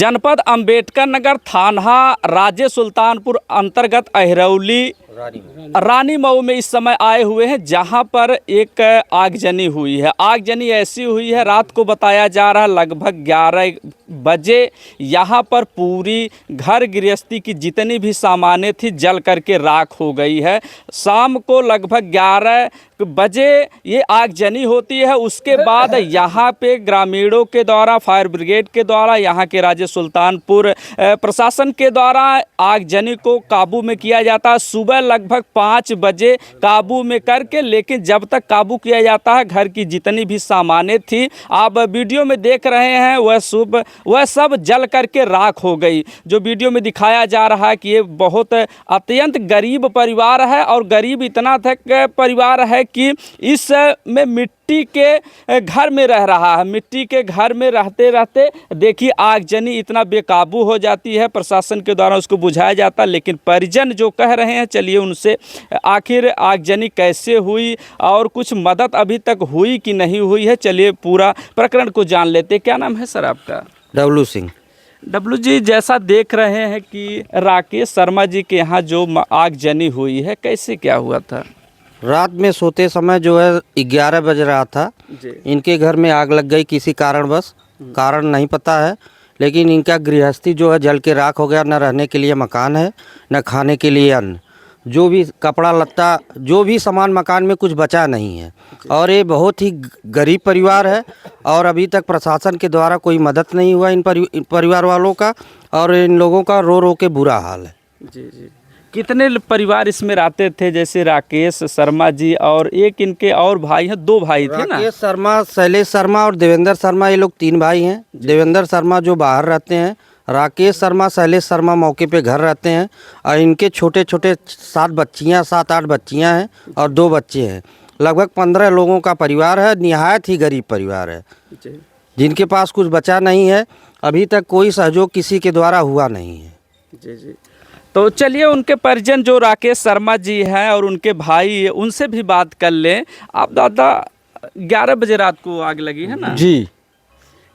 जनपद अंबेडकर नगर थाना राज्य सुल्तानपुर अंतर्गत अहिरौली रानी मऊ में इस समय आए हुए हैं, जहां पर एक आगजनी हुई है। आगजनी ऐसी हुई है, रात को बताया जा रहा है लगभग 11 बजे यहां पर पूरी घर गृहस्थी की जितनी भी सामानें थी जल करके राख हो गई है। शाम को लगभग 11 बजे ये आगजनी होती है। उसके बाद यहाँ पे ग्रामीणों के द्वारा, फायर ब्रिगेड के द्वारा, यहाँ के राज्य सुल्तानपुर प्रशासन के द्वारा आगजनी को काबू में किया जाता है। सुबह लगभग 5 बजे काबू में करके, लेकिन जब तक काबू किया जाता है घर की जितनी भी सामानें थी, आप वीडियो में देख रहे हैं, वह सब जल करके राख हो गई। जो वीडियो में दिखाया जा रहा है कि ये बहुत अत्यंत गरीब परिवार है, और गरीब इतना तक परिवार है कि इस में मिट्टी के घर में रह रहा है। मिट्टी के घर में रहते रहते देखिए आगजनी इतना बेकाबू हो जाती है। प्रशासन के द्वारा उसको बुझाया जाता है, लेकिन परिजन जो कह रहे हैं, चलिए उनसे आखिर आगजनी कैसे हुई और कुछ मदद अभी तक हुई कि नहीं हुई है, चलिए पूरा प्रकरण को जान लेते। क्या नाम है सर आपका? डब्लू सिंह। डब्लू जी, जैसा देख रहे हैं कि राकेश शर्मा जी के यहाँ जो आगजनी हुई है, कैसे क्या हुआ था? रात में सोते समय जो है 11 बज रहा था जी। इनके घर में आग लग गई किसी कारणवश, कारण नहीं पता है, लेकिन इनका गृहस्थी जो है जल के राख हो गया। न रहने के लिए मकान है, न खाने के लिए अन्न, जो भी कपड़ा लत्ता, जो भी सामान मकान में कुछ बचा नहीं है। और ये बहुत ही गरीब परिवार है, और अभी तक प्रशासन के द्वारा कोई मदद नहीं हुआ इन परिवार वालों का, और इन लोगों का रो रो के बुरा हाल है। जी जी। कितने परिवार इसमें रहते थे? जैसे राकेश शर्मा जी और एक इनके और भाई हैं, 2 भाई थे ना? राकेश शर्मा, शैलेश शर्मा और देवेंद्र शर्मा, ये लोग 3 भाई हैं। देवेंद्र शर्मा जो बाहर रहते हैं, राकेश शर्मा, शैलेश शर्मा मौके पे घर रहते हैं, और इनके छोटे छोटे 7-8 बच्चियां हैं और 2 बच्चे हैं। लगभग 15 लोगों का परिवार है। निहायत ही गरीब परिवार है, जिनके पास कुछ बचा नहीं है। अभी तक कोई सहयोग किसी के द्वारा हुआ नहीं है। जी जी। तो चलिए उनके परिजन जो राकेश शर्मा जी हैं और उनके भाई, उनसे भी बात कर लें। आप दादा, 11 बजे रात को आग लगी है ना? जी।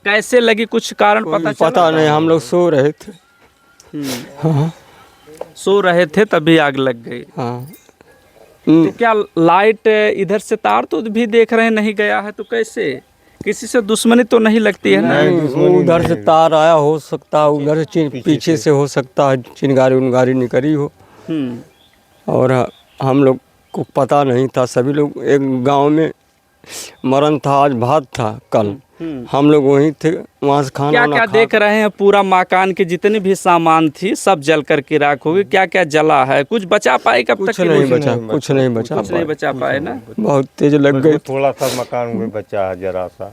कैसे लगी, कुछ कारण पता नहीं, हम लोग सो रहे थे। हाँ। सो रहे थे तभी आग लग गई। हाँ। तो क्या लाइट इधर से तार तो भी देख रहे हैं नहीं गया है, तो कैसे? किसी से दुश्मनी तो नहीं लगती है ना? उधर से तार आया हो सकता है, उधर से पीछे से हो सकता है, चिंगारी उनगारी निकली हो। और हम लोग को पता नहीं था। सभी लोग, एक गांव में मरण था, आज भात था कल, हम लोग वहीं थे, वहाँ से खाना क्या देख रहे हैं? पूरा मकान के जितनी भी सामान थी सब जल करके राख हो गई। क्या क्या जला है? कुछ बचा पाए? कब तक कुछ नहीं बचा पाए ना? बहुत तेज लग गई। थोड़ा सा मकान में बचा है, जरा सा।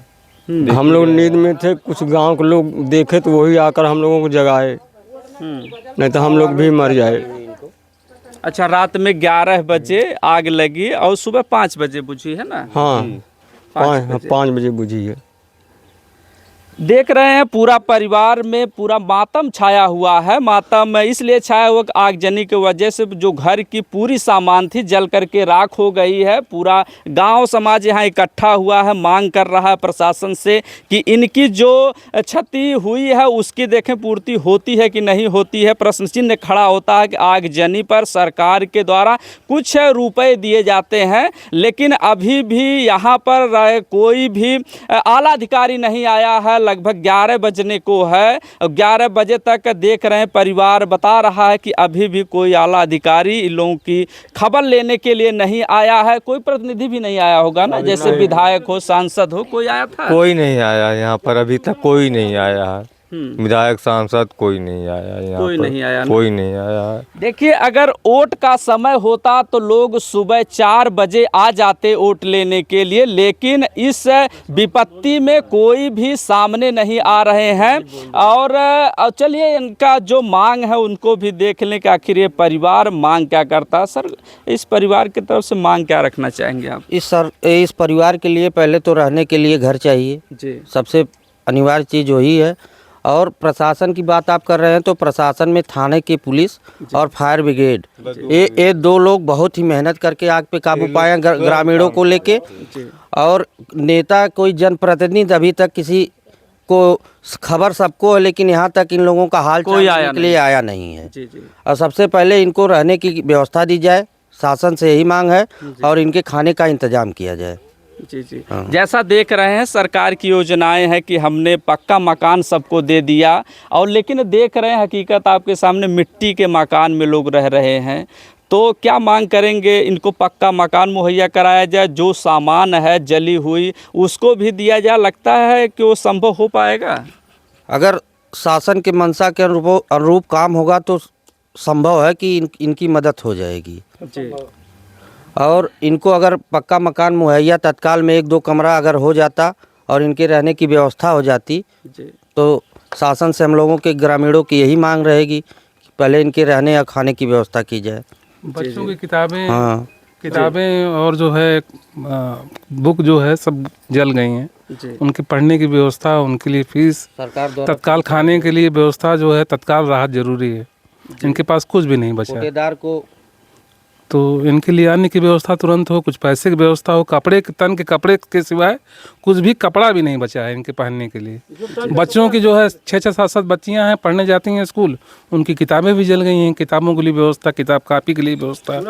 हम लोग नींद में थे, कुछ गांव के लोग देखे तो वही आकर हम लोगों को जगाए, नहीं तो हम लोग भी मर जाए। अच्छा, रात में 11 बजे आग लगी और सुबह 5 बजे बुझी है ना? हाँ, 5 बजे बुझी है। देख रहे हैं पूरा परिवार में पूरा मातम छाया हुआ है। मातम इसलिए छाया हुआ कि आगजनी की वजह से जो घर की पूरी सामान थी जल करके राख हो गई है। पूरा गांव समाज यहाँ इकट्ठा हुआ है, मांग कर रहा है प्रशासन से कि इनकी जो क्षति हुई है उसकी देखें पूर्ति होती है कि नहीं होती है। प्रश्न चिन्ह खड़ा होता है कि आगजनी पर सरकार के द्वारा कुछ रुपए दिए जाते हैं, लेकिन अभी भी यहाँ पर कोई भी आला अधिकारी नहीं आया है। लगभग 11 बजने को है, 11 बजे तक देख रहे हैं परिवार बता रहा है कि अभी भी कोई आला अधिकारी इन लोगों की खबर लेने के लिए नहीं आया है। कोई प्रतिनिधि भी नहीं आया होगा ना, जैसे विधायक हो, सांसद हो, कोई आया था? कोई नहीं आया यहाँ पर, अभी तक कोई नहीं आया है। विधायक सांसद कोई नहीं आया यहाँ, कोई नहीं आया, कोई नहीं आया। देखिए, अगर वोट का समय होता तो लोग सुबह 4 बजे आ जाते वोट लेने के लिए, लेकिन इस विपत्ति में कोई भी सामने नहीं आ रहे हैं। और चलिए इनका जो मांग है उनको भी देख लें कि आखिर ये परिवार मांग क्या करता है। सर, इस परिवार की तरफ से मांग क्या रखना चाहेंगे आप? इस परिवार के लिए पहले तो रहने के लिए घर चाहिए जी, सबसे अनिवार्य चीज़ वही है। और प्रशासन की बात आप कर रहे हैं, तो प्रशासन में थाने की पुलिस और फायर ब्रिगेड, ये 2 लोग बहुत ही मेहनत करके आग पे काबू पाए ग्रामीणों को लेके। और नेता कोई जनप्रतिनिधि अभी तक किसी को खबर सबको है, लेकिन यहाँ तक इन लोगों का हाल कोई चाल आया लेने के लिए आया नहीं है। जी जी और सबसे पहले इनको रहने की व्यवस्था दी जाए, शासन से यही मांग है, और इनके खाने का इंतजाम किया जाए। जी जी हाँ। जैसा देख रहे हैं सरकार की योजनाएं हैं कि हमने पक्का मकान सबको दे दिया, और लेकिन देख रहे हैं हकीकत आपके सामने मिट्टी के मकान में लोग रह रहे हैं। तो क्या मांग करेंगे, इनको पक्का मकान मुहैया कराया जाए, जो सामान है जली हुई उसको भी दिया जाए? लगता है कि वो संभव हो पाएगा? अगर शासन के मंशा के अनुरूप काम होगा तो संभव है कि इनकी मदद हो जाएगी। जी और इनको अगर पक्का मकान मुहैया तत्काल में 1-2 कमरा अगर हो जाता और इनके रहने की व्यवस्था हो जाती, जी तो शासन से हम लोगों के ग्रामीणों की यही मांग रहेगी कि पहले इनके रहने या खाने की व्यवस्था की जाए। बच्चों की किताबें हाँ किताबें और जो है बुक जो है सब जल गई हैं। जी उनके पढ़ने की व्यवस्था, उनके लिए फीस, सरकार द्वारा तत्काल खाने के लिए व्यवस्था जो है, तत्काल राहत जरूरी है। इनके पास कुछ भी नहीं बचा है। ठेकेदार को तो इनके लिए अन्न की व्यवस्था तुरंत हो, कुछ पैसे की व्यवस्था हो, कपड़े के तन के कपड़े के सिवाय कुछ भी कपड़ा भी नहीं बचा है इनके पहनने के लिए। बच्चों की जो है 6-6, 7-7 बच्चियां हैं, पढ़ने जाती हैं स्कूल, उनकी किताबें भी जल गई हैं। किताबों के लिए व्यवस्था, किताब कापी के लिए व्यवस्था,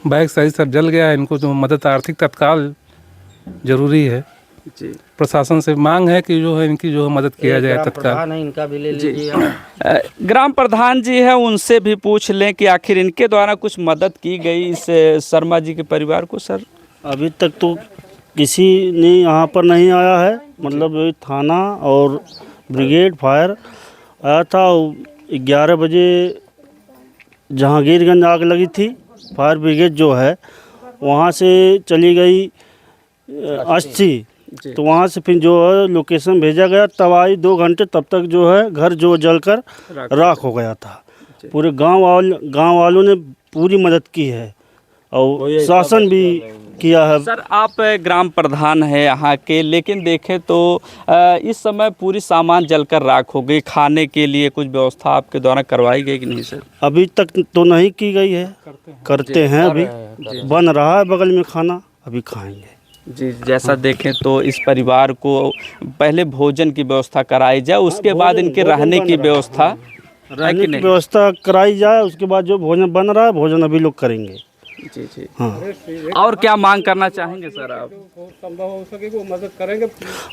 बैग सही सब जल गया है। इनको जो मदद आर्थिक तत्काल जरूरी है। जी प्रशासन से मांग है कि जो है इनकी जो है मदद किया जाए तत्काल। प्रधान है, इनका भी ले लीजिए। ग्राम प्रधान जी है, उनसे भी पूछ लें कि आखिर इनके द्वारा कुछ मदद की गई इस शर्मा जी के परिवार को? सर अभी तक तो किसी ने यहाँ पर नहीं आया है। मतलब थाना और ब्रिगेड फायर आया था। 11 बजे जहांगीरगंज आग लगी थी, फायर ब्रिगेड जो है वहाँ से चली गई अस्सी, तो वहाँ से फिर जो है लोकेशन भेजा गया, तब आई 2 घंटे, तब तक जो है घर जो जलकर राख हो गया था। पूरे गांव वालों ने पूरी मदद की है और शासन भी किया है। सर आप ग्राम प्रधान हैं यहाँ के, लेकिन देखें तो इस समय पूरी सामान जलकर राख हो गई। खाने के लिए कुछ व्यवस्था आपके द्वारा करवाई गई कि नहीं सर? अभी तक तो नहीं की गई है, करते हैं अभी। बन रहा है बगल में खाना, अभी खाएंगे। जी जैसा देखें तो इस परिवार को पहले भोजन की व्यवस्था कराई जाए, उसके बाद इनके रहने की व्यवस्था रहने की व्यवस्था कराई जाए, उसके बाद जो भोजन बन रहा है भोजन अभी लोग करेंगे। जी जी हाँ, और क्या मांग करना चाहेंगे सर आप?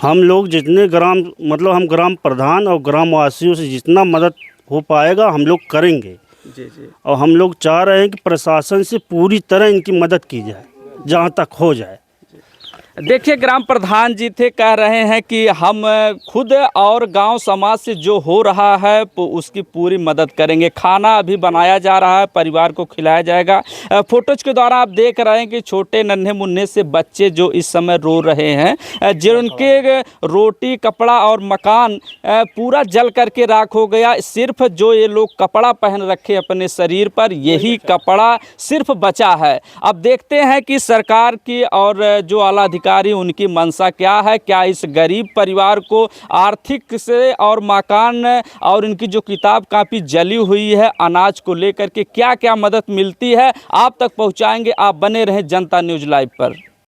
हम लोग जितने हम ग्राम प्रधान और ग्रामवासियों से जितना मदद हो पाएगा हम लोग करेंगे। जी जी और हम लोग चाह रहे हैं कि प्रशासन से पूरी तरह इनकी मदद की जाए जहाँ तक हो जाए। देखिए ग्राम प्रधान जी थे, कह रहे हैं कि हम खुद और गांव समाज से जो हो रहा है उसकी पूरी मदद करेंगे। खाना अभी बनाया जा रहा है, परिवार को खिलाया जाएगा। फोटोज के द्वारा आप देख रहे हैं कि छोटे नन्हे मुन्ने से बच्चे जो इस समय रो रहे हैं, जिनके रोटी कपड़ा और मकान पूरा जल करके राख हो गया। सिर्फ जो ये लोग कपड़ा पहन रखे अपने शरीर पर, यही कपड़ा सिर्फ बचा है। अब देखते हैं कि सरकार की और जो आला अधिकारी उनकी मंशा क्या है। क्या इस गरीब परिवार को आर्थिक से और मकान और इनकी जो किताब कापी जली हुई है, अनाज को लेकर के क्या क्या मदद मिलती है, आप तक पहुंचाएंगे। आप बने रहें जनता न्यूज़ लाइव पर।